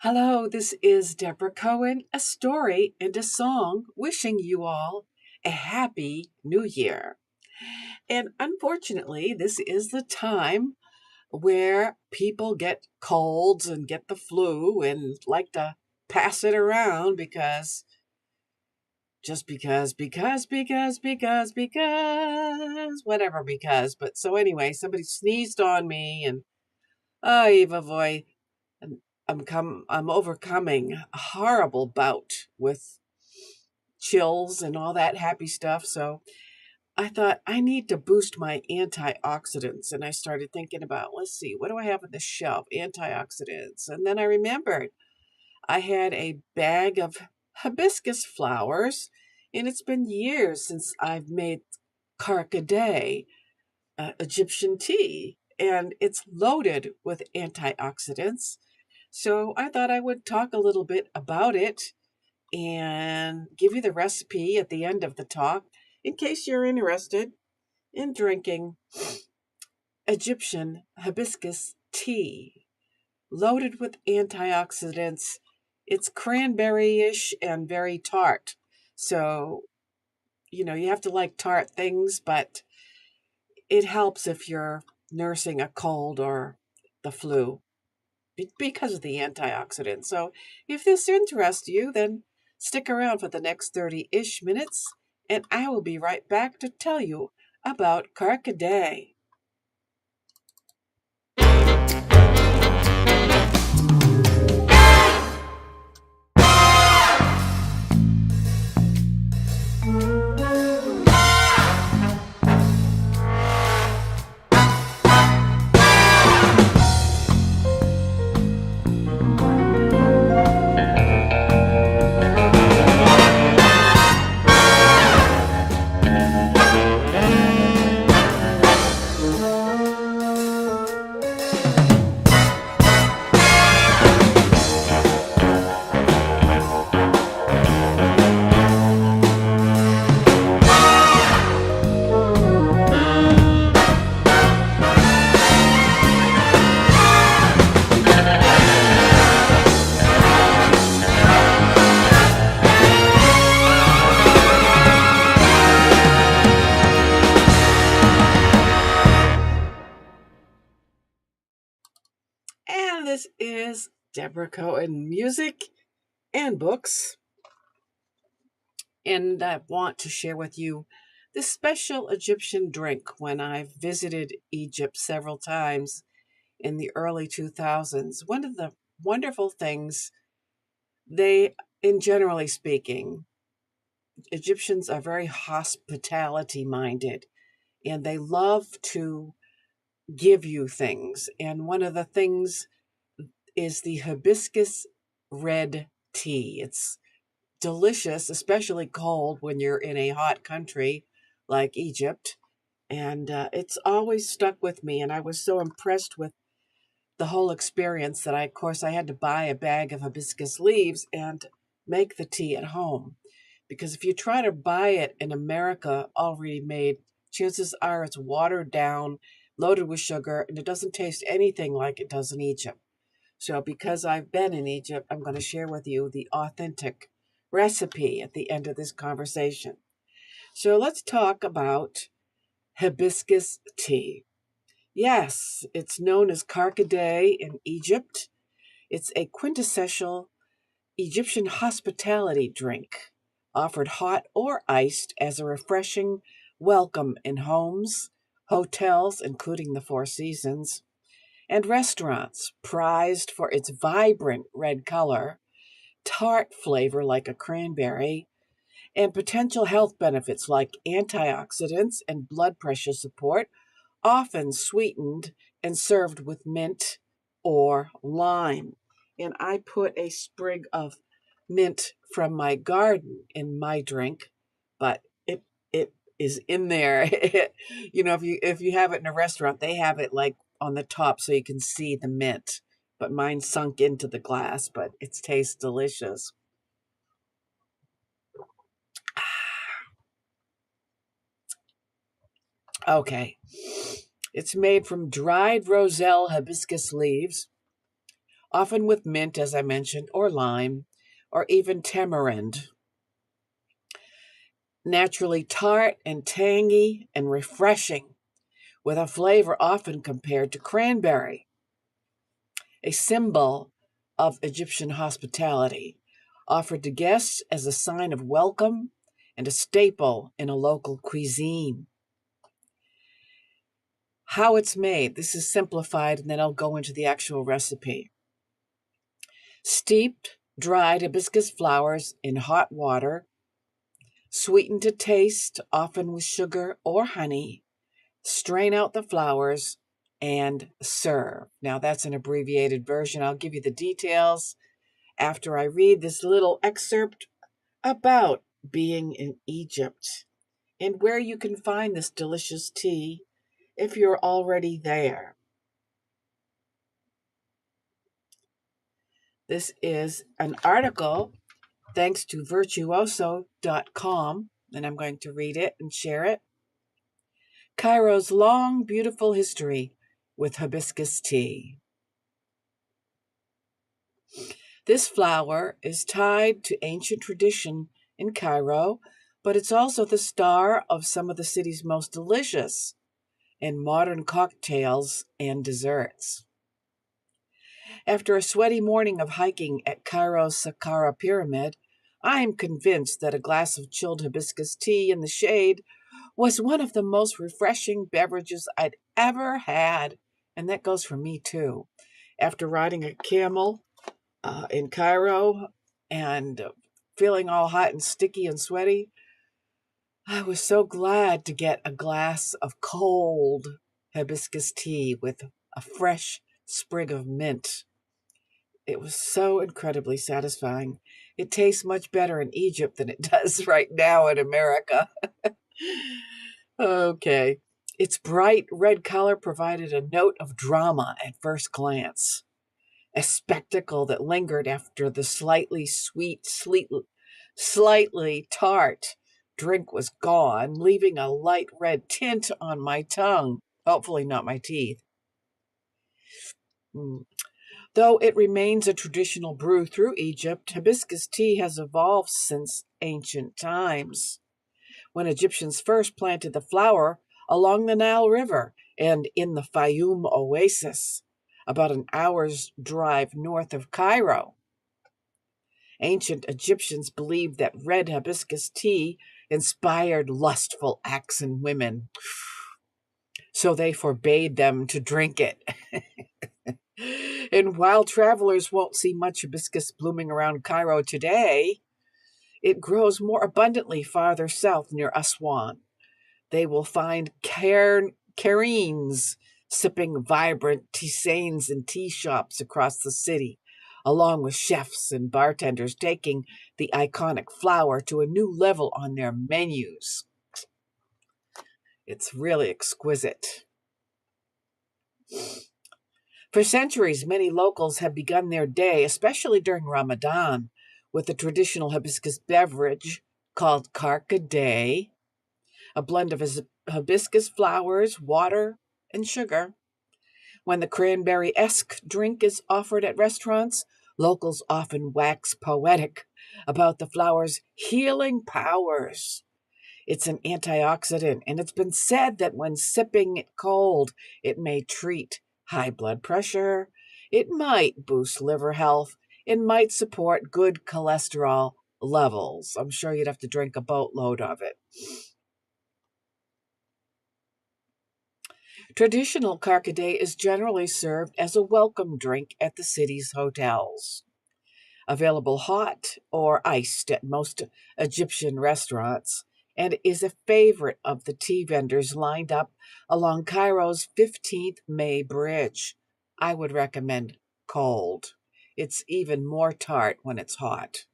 Hello, this is Deborah Cohen, a story and a song wishing you all a happy new year. And unfortunately, this is the time where people get colds and get the flu and like to pass it around because, whatever because. But so anyway, somebody sneezed on me and oh, Eva boy, and I'm overcoming a horrible bout with chills and all that happy stuff. So I thought I need to boost my antioxidants. And I started thinking about, let's see, what do I have on the shelf? Antioxidants. And then I remembered I had a bag of hibiscus flowers, and it's been years since I've made carcaday, Egyptian tea, and it's loaded with antioxidants. So I thought I would talk a little bit about it and give you the recipe at the end of the talk in case you're interested in drinking Egyptian hibiscus tea loaded with antioxidants. It's cranberry ish and very tart. So, you have to like tart things, but it helps if you're nursing a cold or the flu because of the antioxidants. So, if this interests you, then stick around for the next 30 ish minutes, and I will be right back to tell you about Carcaday. And this is Deborah Cohen Music and Books. And I want to share with you this special Egyptian drink when I've visited Egypt several times in the early 2000s. One of the wonderful things in generally speaking, Egyptians are very hospitality minded and they love to give you things. And one of the things is the hibiscus red tea. It's delicious, especially cold when you're in a hot country like Egypt. And it's always stuck with me. And I was so impressed with the whole experience that of course, I had to buy a bag of hibiscus leaves and make the tea at home. Because if you try to buy it in America already made, chances are it's watered down, loaded with sugar, and it doesn't taste anything like it does in Egypt. So, because I've been in Egypt, I'm going to share with you the authentic recipe at the end of this conversation. So, let's talk about hibiscus tea. Yes, it's known as carcaday in Egypt. It's a quintessential Egyptian hospitality drink, offered hot or iced as a refreshing welcome in homes, hotels, including the Four Seasons, and restaurants, prized for its vibrant red color, tart flavor like a cranberry, and potential health benefits like antioxidants and blood pressure support, often sweetened and served with mint or lime. And I put a sprig of mint from my garden in my drink, but it is in there. If you have it in a restaurant, they have it like on the top so you can see the mint. But mine sunk into the glass, but it tastes delicious. Okay. It's made from dried roselle hibiscus leaves, often with mint, as I mentioned, or lime, or even tamarind. Naturally tart and tangy and refreshing, with a flavor often compared to cranberry, a symbol of Egyptian hospitality, offered to guests as a sign of welcome and a staple in a local cuisine. How it's made, this is simplified, and then I'll go into the actual recipe. Steeped dried hibiscus flowers in hot water, sweeten to taste, often with sugar or honey. Strain out the flowers and serve. Now, that's an abbreviated version. I'll give you the details after I read this little excerpt about being in Egypt and where you can find this delicious tea if you're already there. This is an article thanks to virtuoso.com, and I'm going to read it and share it. Cairo's long, beautiful history with hibiscus tea. This flower is tied to ancient tradition in Cairo, but it's also the star of some of the city's most delicious and modern cocktails and desserts. After a sweaty morning of hiking at Cairo's Saqqara Pyramid, I am convinced that a glass of chilled hibiscus tea in the shade was one of the most refreshing beverages I'd ever had. And that goes for me too. After riding a camel in Cairo and feeling all hot and sticky and sweaty, I was so glad to get a glass of cold hibiscus tea with a fresh sprig of mint. It was so incredibly satisfying. It tastes much better in Egypt than it does right now in America. Okay. Its bright red color provided a note of drama at first glance, a spectacle that lingered after the slightly sweet, slightly tart drink was gone, leaving a light red tint on my tongue, hopefully not my teeth. Though it remains a traditional brew through Egypt, hibiscus tea has evolved since ancient times, when Egyptians first planted the flower along the Nile River and in the Fayum Oasis, about an hour's drive north of Cairo. Ancient Egyptians believed that red hibiscus tea inspired lustful acts in women, so they forbade them to drink it. And while travelers won't see much hibiscus blooming around Cairo today, it grows more abundantly farther south near Aswan. They will find Kareens sipping vibrant tisanes in tea shops across the city, along with chefs and bartenders taking the iconic flower to a new level on their menus. It's really exquisite. For centuries, many locals have begun their day, especially during Ramadan, with the traditional hibiscus beverage called karkadeh, a blend of hibiscus flowers, water, and sugar. When the cranberry-esque drink is offered at restaurants, locals often wax poetic about the flower's healing powers. It's an antioxidant, and it's been said that when sipping it cold, it may treat high blood pressure, it might boost liver health, it might support good cholesterol levels. I'm sure you'd have to drink a boatload of it. Traditional karkadeh is generally served as a welcome drink at the city's hotels. Available hot or iced at most Egyptian restaurants, and is a favorite of the tea vendors lined up along Cairo's 15th May Bridge. I would recommend cold. It's even more tart when it's hot.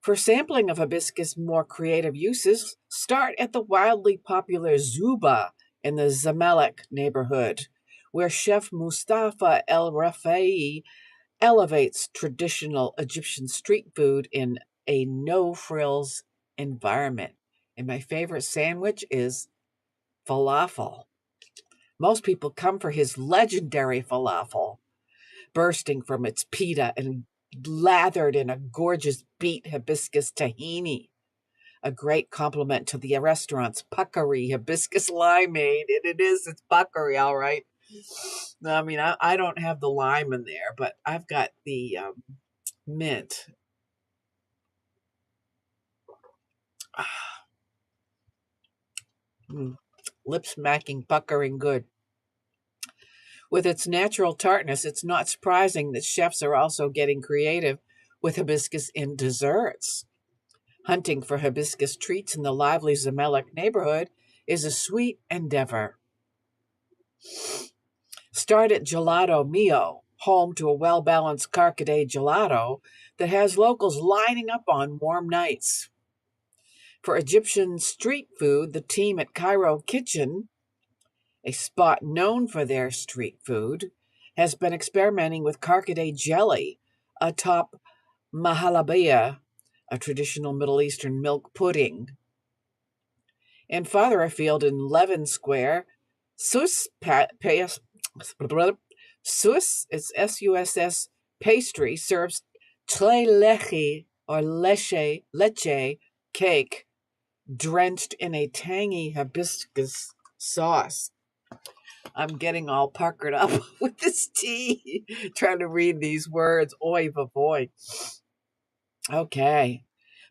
For sampling of hibiscus' more creative uses, start at the wildly popular Zuba in the Zamalek neighborhood, where Chef Mustafa El-Rafai elevates traditional Egyptian street food in a no-frills environment. And my favorite sandwich is falafel. Most people come for his legendary falafel, bursting from its pita and lathered in a gorgeous beet hibiscus tahini, a great compliment to the restaurant's puckery hibiscus limeade. And it's puckery, all right. I mean, I don't have the lime in there, but I've got the mint. Lip smacking, puckering good. With its natural tartness, it's not surprising that chefs are also getting creative with hibiscus in desserts. Hunting for hibiscus treats in the lively Zamelek neighborhood is a sweet endeavor. Start at Gelato Mio, home to a well-balanced Carcadet gelato that has locals lining up on warm nights. For Egyptian street food, the team at Cairo Kitchen, a spot known for their street food, has been experimenting with Carcadet jelly atop mahalabia, a traditional Middle Eastern milk pudding. And farther afield in Levin Square, it's S-U-S-S, pastry serves tre leche or leche cake drenched in a tangy hibiscus sauce. I'm getting all puckered up with this tea, trying to read these words. Oy vavoy. Okay.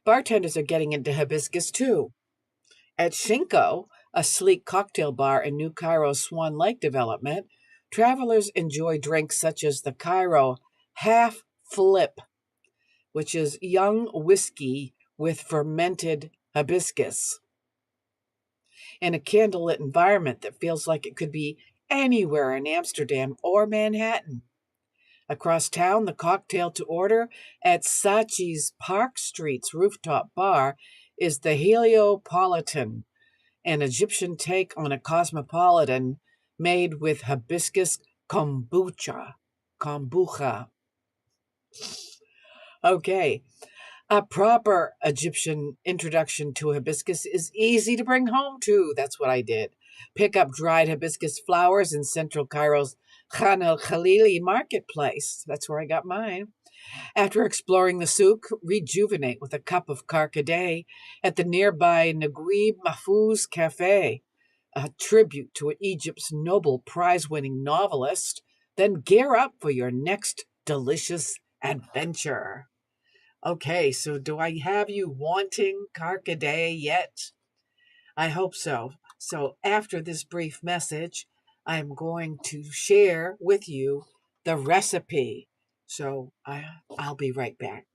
Bartenders are getting into hibiscus too. At Shinko, a sleek cocktail bar in New Cairo's Swan Lake development, travelers enjoy drinks such as the Cairo Half Flip, which is young whiskey with fermented hibiscus, in a candlelit environment that feels like it could be anywhere in Amsterdam or Manhattan. Across town, the cocktail to order at Saatchi's Park Street's rooftop bar is the Heliopolitan, an Egyptian take on a cosmopolitan made with hibiscus kombucha. Okay, a proper Egyptian introduction to hibiscus is easy to bring home too. That's what I did. Pick up dried hibiscus flowers in central Cairo's el-Khalili marketplace. That's where I got mine. After exploring the souk, rejuvenate with a cup of Carcadet at the nearby Naguib Mahfouz Cafe, a tribute to Egypt's Nobel Prize-winning novelist. Then gear up for your next delicious adventure. Okay, so do I have you wanting Carcadet yet? I hope so. So after this brief message, I'm going to share with you the recipe. So I'll be right back.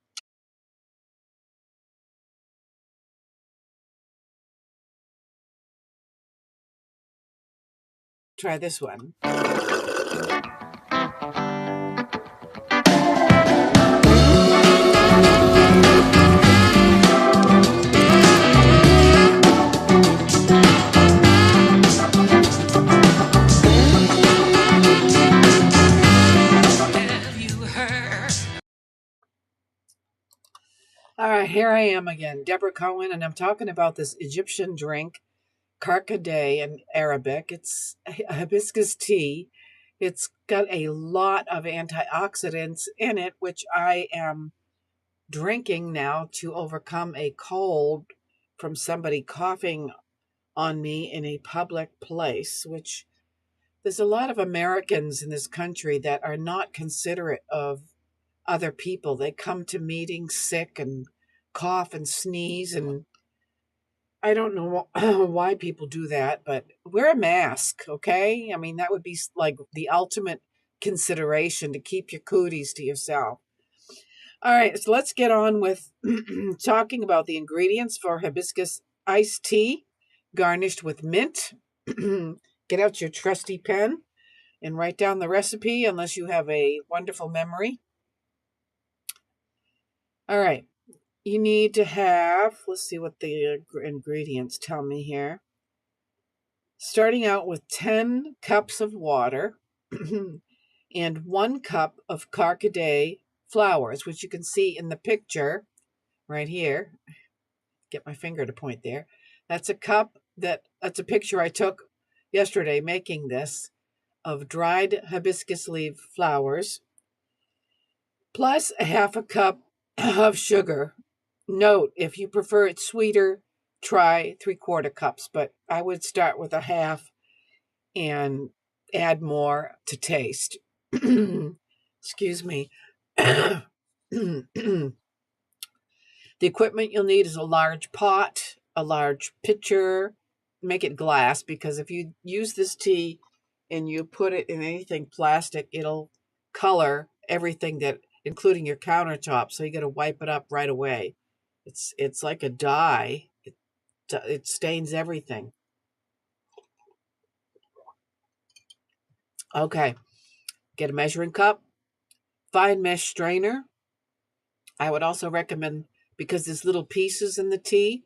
Try this one. All right, here I am again, Deborah Cohen, and I'm talking about this Egyptian drink, Carcadet in Arabic. It's a hibiscus tea. It's got a lot of antioxidants in it, which I am drinking now to overcome a cold from somebody coughing on me in a public place, which there's a lot of Americans in this country that are not considerate of other people. They come to meetings sick and cough and sneeze, and I don't know why people do that, but wear a mask, okay? I mean, that would be like the ultimate consideration, to keep your cooties to yourself. All right, so let's get on with talking about the ingredients for hibiscus iced tea, garnished with mint. Get out your trusty pen and write down the recipe, unless you have a wonderful memory. All right, you need to have, let's see what the ingredients tell me here. Starting out with 10 cups of water and 1 cup of Carcadet flowers, which you can see in the picture right here. Get my finger to point there. That's a picture I took yesterday making this, of dried hibiscus leaf flowers. plus a half a cup of sugar. Note, if you prefer it sweeter, try 3/4 cups, but I would start with a half and add more to taste. Excuse me. The equipment you'll need is a large pot, a large pitcher. Make it glass, because if you use this tea and you put it in anything plastic, it'll color everything, that including your countertop. So you got to wipe it up right away. It's like a dye. It stains everything. Okay, get a measuring cup, fine mesh strainer. I would also recommend, because there's little pieces in the tea,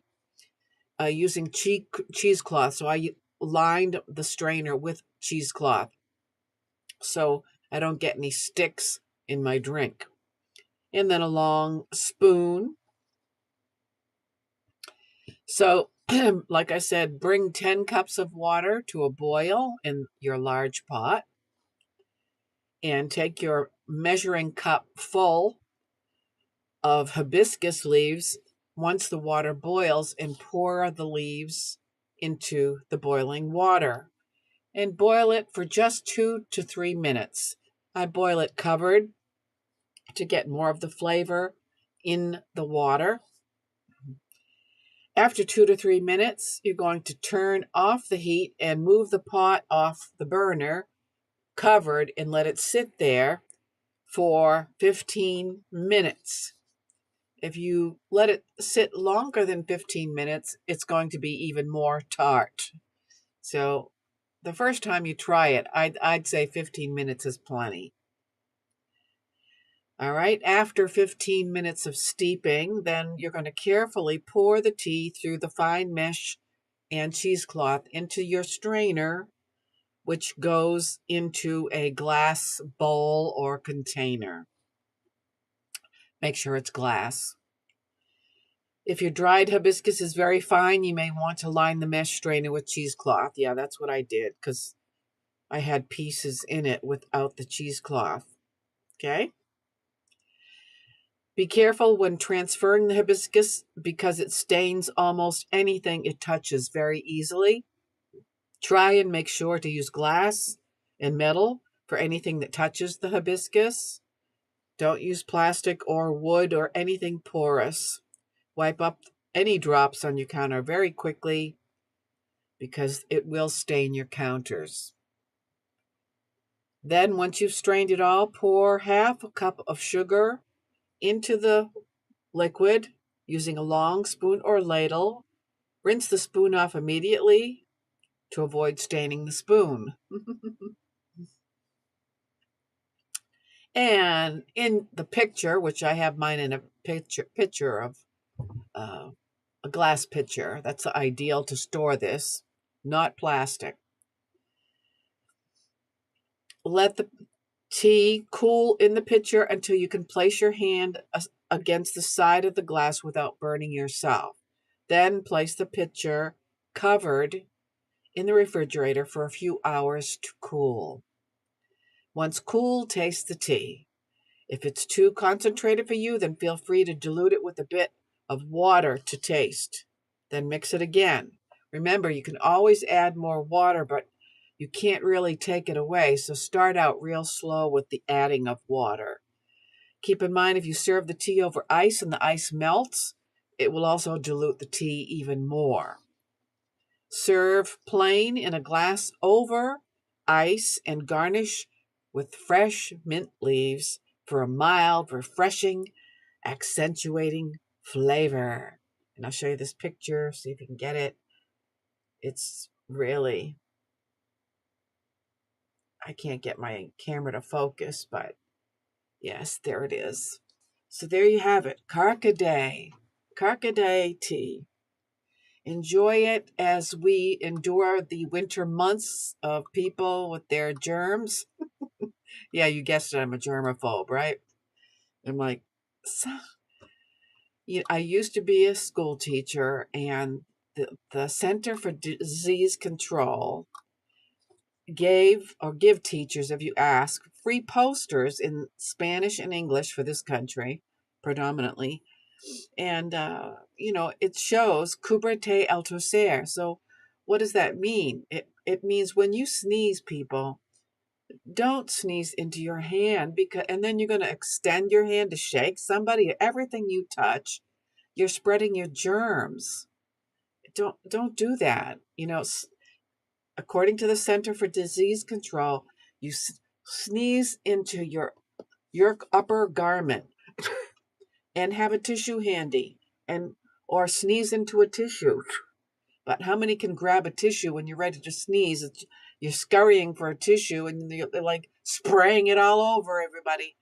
using cheesecloth. So I lined the strainer with cheesecloth so I don't get any sticks in my drink. And then a long spoon. So, like I said, bring 10 cups of water to a boil in your large pot, and take your measuring cup full of hibiscus leaves once the water boils, and pour the leaves into the boiling water and boil it for just 2 to 3 minutes. I boil it covered to get more of the flavor in the water. After 2 to 3 minutes, you're going to turn off the heat and move the pot off the burner, covered, and let it sit there for 15 minutes. If you let it sit longer than 15 minutes, it's going to be even more tart. So the first time you try it, I'd say 15 minutes is plenty. All right, after 15 minutes of steeping, then you're going to carefully pour the tea through the fine mesh and cheesecloth into your strainer, which goes into a glass bowl or container. Make sure it's glass. If your dried hibiscus is very fine, you may want to line the mesh strainer with cheesecloth. Yeah, that's what I did, because I had pieces in it without the cheesecloth. Okay? Be careful when transferring the hibiscus, because it stains almost anything it touches very easily. Try and make sure to use glass and metal for anything that touches the hibiscus. Don't use plastic or wood or anything porous. Wipe up any drops on your counter very quickly, because it will stain your counters. Then, once you've strained it all, pour half a cup of sugar into the liquid using a long spoon or ladle. Rinse the spoon off immediately to avoid staining the spoon. And in the picture, which I have mine in a pitcher of a glass pitcher, that's ideal to store this, not plastic. Let the tea cool in the pitcher until you can place your hand against the side of the glass without burning yourself. Then place the pitcher covered in the refrigerator for a few hours to cool. Once cool, taste the tea. If it's too concentrated for you, then feel free to dilute it with a bit of water to taste. Then mix it again. Remember, you can always add more water, but you can't really take it away, so start out real slow with the adding of water. Keep in mind, if you serve the tea over ice and the ice melts, it will also dilute the tea even more. Serve plain in a glass over ice and garnish with fresh mint leaves for a mild, refreshing, accentuating flavor. And I'll show you this picture, see if you can get it. It's really, I can't get my camera to focus, but yes, there it is. So there you have it, Carcaday tea. Enjoy it as we endure the winter months of people with their germs. Yeah, you guessed it, I'm a germaphobe, right? I'm like, so, I used to be a school teacher, and the Center for Disease Control gave or give teachers, if you ask, free posters in Spanish and English for this country, predominantly. And, it shows cubrete el toser. So what does that mean? It means when you sneeze, people, don't sneeze into your hand, and then you're going to extend your hand to shake somebody. Everything you touch, you're spreading your germs. Don't do that. According to the Center for Disease Control, you sneeze into your upper garment and have a tissue handy, or sneeze into a tissue. But how many can grab a tissue when you're ready to sneeze? You're scurrying for a tissue and they're like spraying it all over everybody.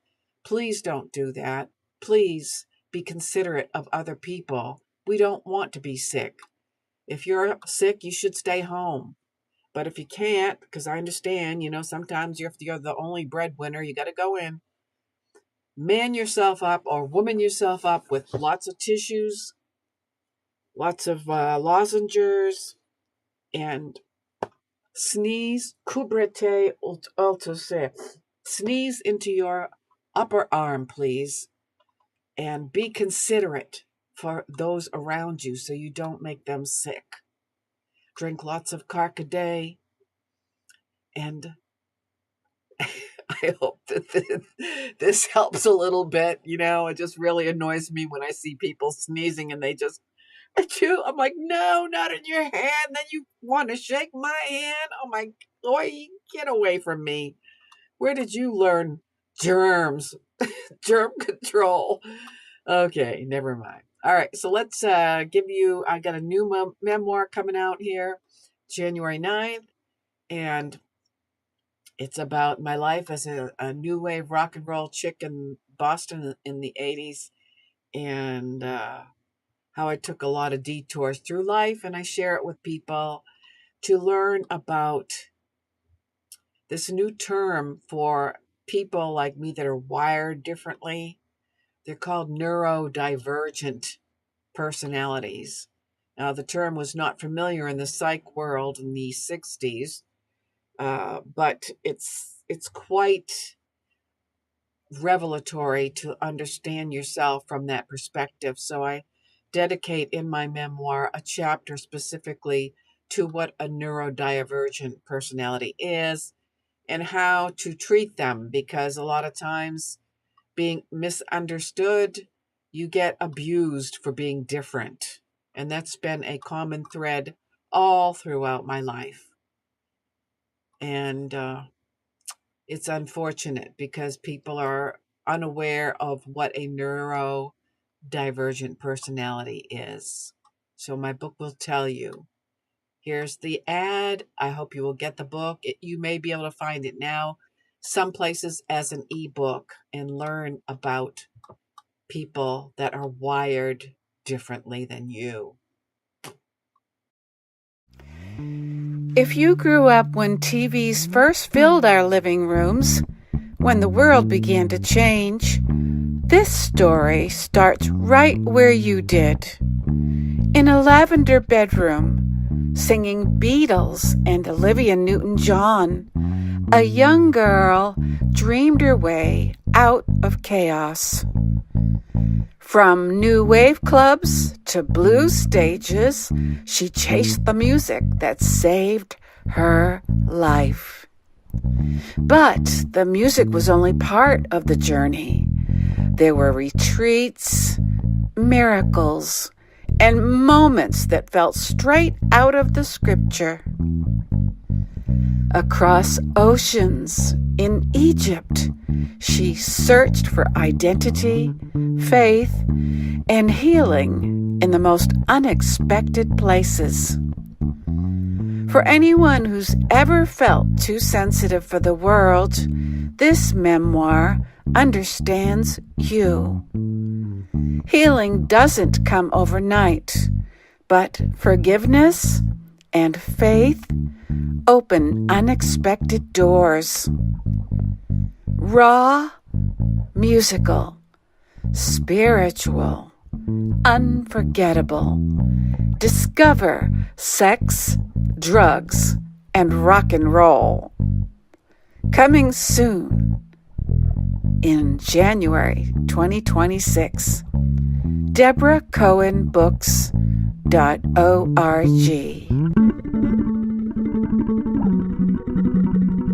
Please don't do that. Please be considerate of other people. We don't want to be sick. If you're sick, you should stay home. But if you can't, because I understand, sometimes if you're the only breadwinner, you got to go in. Man yourself up or woman yourself up with lots of tissues, lots of lozenges, and sneeze, cubrete ultose. Sneeze into your upper arm, please, and be considerate for those around you so you don't make them sick. Drink lots of Carcaday, and I hope that this helps a little bit. It just really annoys me when I see people sneezing and they just chew. I'm like, no, not in your hand. Then you want to shake my hand. Oh my, boy, get away from me. Where did you learn germ control? Okay, never mind. All right, so let's I got a new memoir coming out here, January 9th, and it's about my life as a new wave rock and roll chick in Boston in the 80s, and how I took a lot of detours through life, and I share it with people to learn about this new term for people like me that are wired differently. They're called neurodivergent personalities. Now, the term was not familiar in the psych world in the 60s, but it's quite revelatory to understand yourself from that perspective. So I dedicate in my memoir a chapter specifically to what a neurodivergent personality is and how to treat them, because a lot of times being misunderstood, you get abused for being different. And that's been a common thread all throughout my life. And it's unfortunate because people are unaware of what a neurodivergent personality is. So my book will tell you. Here's the ad. I hope you will get the book. You may be able to find it now, some places as an ebook, and learn about people that are wired differently than you. If you grew up when TVs first filled our living rooms, when the world began to change, this story starts right where you did. In a lavender bedroom, singing Beatles and Olivia Newton-John, a young girl dreamed her way out of chaos. From new wave clubs to blues stages, she chased the music that saved her life. But the music was only part of the journey. There were retreats, miracles, and moments that felt straight out of the scripture. Across oceans in Egypt, she searched for identity, faith, and healing in the most unexpected places. For anyone who's ever felt too sensitive for the world, this memoir understands you. Healing doesn't come overnight, but forgiveness and faith open unexpected doors. Raw, musical, spiritual, unforgettable. Discover sex, drugs, and rock and roll. Coming soon in January 2026. DeborahCohenBooks.org.